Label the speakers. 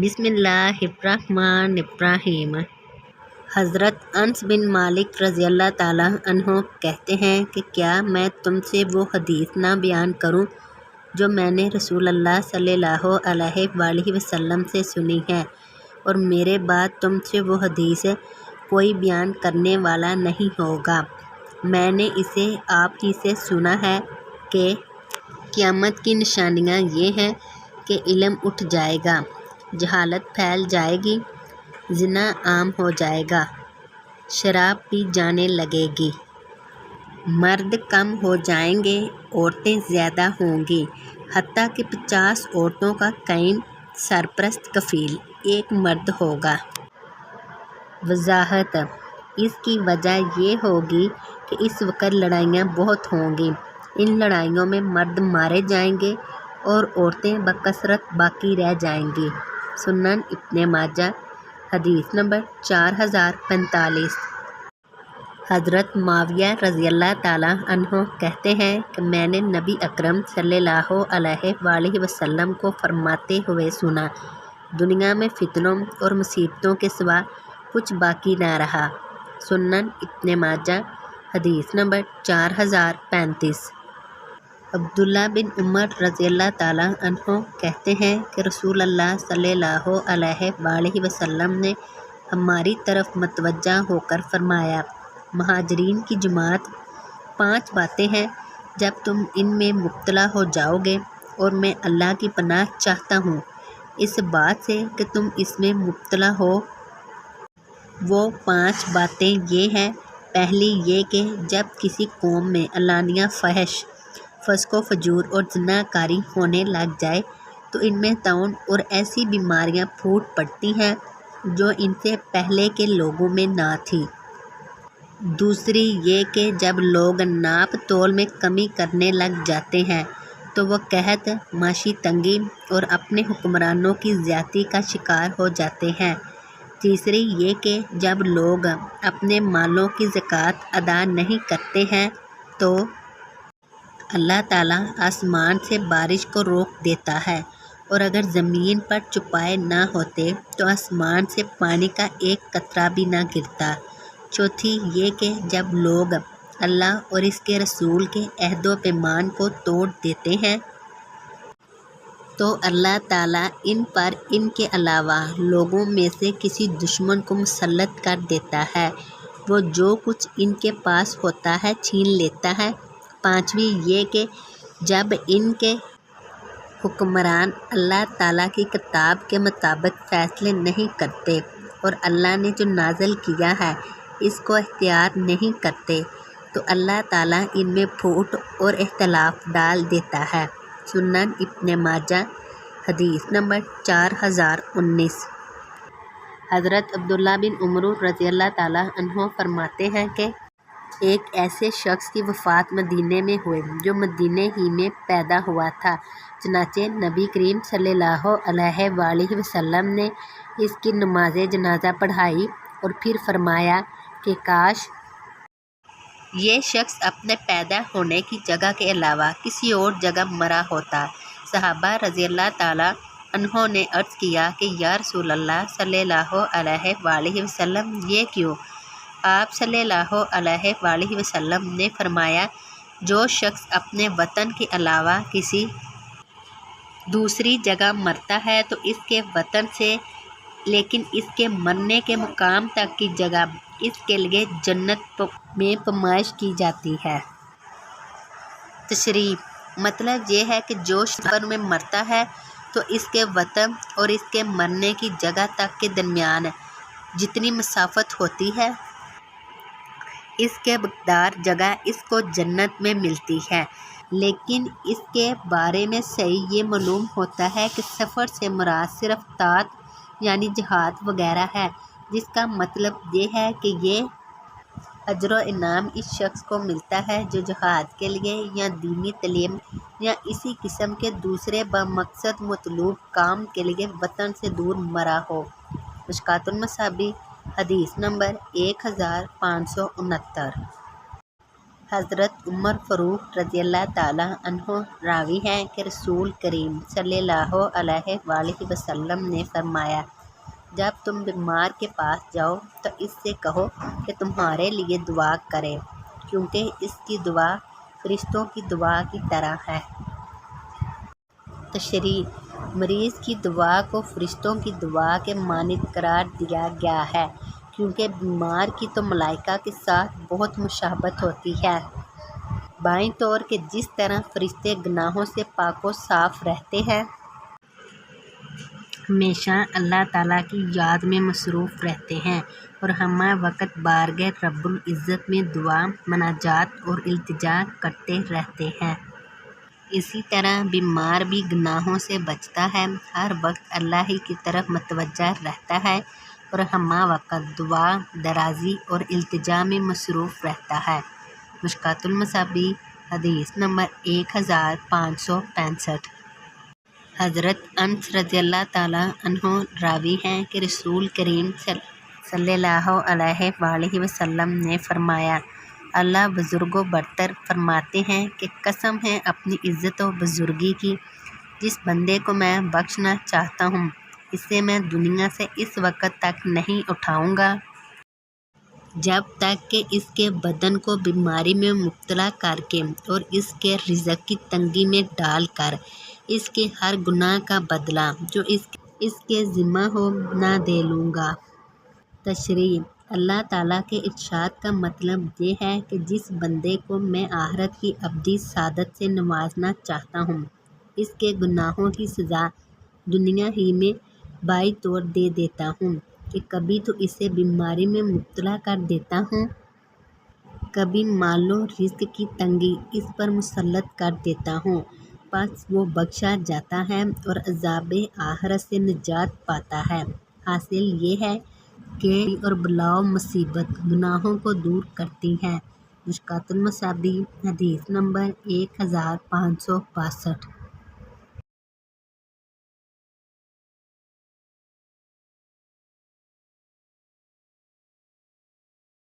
Speaker 1: बिस्मिल्लाहिर्रहमानिर्रहीम। हज़रत अनस बिन मालिक रज़ी अल्लाह ताला अन्हो कहते हैं कि क्या मैं तुमसे वो हदीस ना बयान करूं जो मैंने रसूल अल्लाह सल्लल्लाहु अलैहि वसल्लम से सुनी है, और मेरे बाद तुमसे वो हदीस कोई बयान करने वाला नहीं होगा। मैंने इसे आप ही से सुना है कि क़यामत की निशानियाँ ये हैं कि इल्म उठ जाएगा, जहालत फैल जाएगी, ज़िना आम हो जाएगा, शराब पी जाने लगेगी, मर्द कम हो जाएंगे, औरतें ज़्यादा होंगी, हत्ता कि 50 औरतों का कईन सरपरस्त कफ़ील एक मर्द होगा। वजाहत: इसकी वजह ये होगी कि इस वक्त लड़ाइयाँ बहुत होंगी। इन लड़ाइयों में मर्द मारे जाएंगे और औरतें बकसरत बाकी रह जाएंगी। सुनन इब्न माजा, हदीस नंबर 4045। हज़रत मुआविया रज़ी अल्लाह ताला अन्हो कहते हैं कि मैंने नबी अकरम सल्लल्लाहु अलैहि वसल्लम को फरमाते हुए सुना, दुनिया में फितनों और मुसीबतों के सिवा कुछ बाकी ना रहा। सुनन इब्न माजा, हदीस नंबर 4035। अब्दुल्ला बिन उमर रज़ी अल्लाह ताला अन्हो कहते हैं कि रसूल अल्लाह सल्लल्लाहु अलैहि वसल्लम ने हमारी तरफ मतवज्जा होकर फरमाया, महाजरीन की जमात 5 बातें हैं, जब तुम इनमें मुब्तला हो जाओगे और मैं अल्लाह की पनाह चाहता हूँ इस बात से कि तुम इसमें मुब्तला हो। वो 5 बातें ये हैं। पहली ये कि जब किसी कौम में अलानिया फहश, फस्को फजूर और ज़िनाकारी होने लग जाए तो इनमें तौन और ऐसी बीमारियां फूट पड़ती हैं जो इनसे पहले के लोगों में ना थी। दूसरी ये कि जब लोग नाप तोल में कमी करने लग जाते हैं तो वह कहत, माशी तंगी और अपने हुक्मरानों की ज़्यादती का शिकार हो जाते हैं। तीसरी ये कि जब लोग अपने मालों की ज़कात अदा नहीं करते हैं तो अल्लाह ताला आसमान से बारिश को रोक देता है, और अगर ज़मीन पर चुपाए ना होते तो आसमान से पानी का एक कतरा भी ना गिरता। चौथी ये कि जब लोग अल्लाह और इसके रसूल के अहदो पैमान को तोड़ देते हैं तो अल्लाह ताला इन पर इनके अलावा लोगों में से किसी दुश्मन को मुसल्लत कर देता है, वो जो कुछ इनके पास होता है छीन लेता है। पाँचवीं ये कि जब इनके हुक्मरान अल्लाह ताला की किताब के मुताबिक फ़ैसले नहीं करते और अल्लाह ने जो नाज़िल किया है इसको इख्तियार नहीं करते तो अल्लाह ताला इनमें फूट और इख्तिलाफ डाल देता है। सुनन इब्न माजा, हदीस नंबर 4019। हज़रत अब्दुल्ला बिन उमर रज़ी अल्लाह ताला अन्हो फरमाते हैं कि एक ऐसे शख्स की वफ़ात मदीने में हुई जो मदीने ही में पैदा हुआ था। चनाचे नबी करीम सल्लल्लाहु अलैहि वसल्लम ने इसकी नमाज जनाजा पढ़ाई और फिर फरमाया कि काश ये शख्स अपने पैदा होने की जगह के अलावा किसी और जगह मरा होता। सहाबा रज़ी अल्लाह ताला अन्हों ने अर्ज़ किया कि या रसूल अल्लाह सल्लल्लाहु अलैहि वसल्लम, ये क्यों? आप सल्लल्लाहु अलैहि वसल्लम ने फरमाया, जो शख्स अपने वतन के अलावा किसी दूसरी जगह मरता है तो इसके वतन से लेकिन इसके मरने के मुकाम तक की जगह इसके लिए जन्नत में फरमाइश की जाती है। तशरीह: मतलब ये है कि जो सफ़र में मरता है तो इसके वतन और इसके मरने की जगह तक के दरमियान जितनी मसाफत होती है इसके मकदार जगह इसको जन्नत में मिलती है। लेकिन इसके बारे में सही ये मालूम होता है कि सफ़र से मुराद सिर्फ तात यानी जिहाद वगैरह है, जिसका मतलब ये है कि ये अजर इनाम इस शख्स को मिलता है जो जिहाद के लिए या दीनी तालीम या इसी किस्म के दूसरे बमकसद मतलूब काम के लिए वतन से दूर मरा हो। मिशकातुल मसाबी, हदीस नंबर 1569। حضرت عمر فاروق رضی اللہ تعالیٰ عنہ راوی ہیں کہ رسول کریم صلی اللہ علیہ وآلہ وسلم نے فرمایا، جب تم بیمار کے پاس جاؤ تو اس سے کہو کہ تمہارے لیے دعا کرے، کیونکہ اس کی دعا فرشتوں کی دعا کی طرح ہے۔ تشریح: مریض کی دعا کو فرشتوں کی دعا کے مانند قرار دیا گیا ہے، کیونکہ بیمار کی تو ملائکہ کے ساتھ بہت مشابہت ہوتی ہے۔ بائیں طور کہ جس طرح فرشتے گناہوں سے پاک و صاف رہتے ہیں، ہمیشہ اللہ تعالیٰ کی یاد میں مصروف رہتے ہیں اور ہمہ وقت بارگاہ رب العزت میں دعا، مناجات اور التجا کرتے رہتے ہیں، اسی طرح بیمار بھی گناہوں سے بچتا ہے، ہر وقت اللہ ہی کی طرف متوجہ رہتا ہے اور ہمہ وقت دعا، درازی اور التجا میں مصروف رہتا ہے۔ مشکوٰۃ المصابیح، حدیث نمبر 1565۔ حضرت انس رضی اللہ تعالیٰ عنہ راوی ہیں کہ رسول کریم صلی اللہ علیہ وآلہ وسلم نے فرمایا، اللہ بزرگ و برتر فرماتے ہیں کہ قسم ہے اپنی عزت و بزرگی کی، جس بندے کو میں بخشنا چاہتا ہوں اسے میں دنیا سے اس وقت تک نہیں اٹھاؤں گا جب تک کہ اس کے بدن کو بیماری میں مبتلا کر کے اور اس کے رزق کی تنگی میں ڈال کر اس کے ہر گناہ کا بدلہ جو اس کے ذمہ ہو نہ دے لوں گا۔ تشریح: اللہ تعالیٰ کے ارشاد کا مطلب یہ ہے کہ جس بندے کو میں آخرت کی ابدی سعادت سے نوازنا چاہتا ہوں، اس کے گناہوں کی سزا دنیا ہی میں بائی طور دے دیتا ہوں کہ کبھی تو اسے بیماری میں مبتلا کر دیتا ہوں، کبھی مال و رزق کی تنگی اس پر مسلط کر دیتا ہوں، پس وہ بخشا جاتا ہے اور عذاب آخرت سے نجات پاتا ہے۔ حاصل یہ ہے کہ اور بلا و مصیبت گناہوں کو دور کرتی ہے۔ مشکوٰۃ المصابیح، حدیث نمبر 1562۔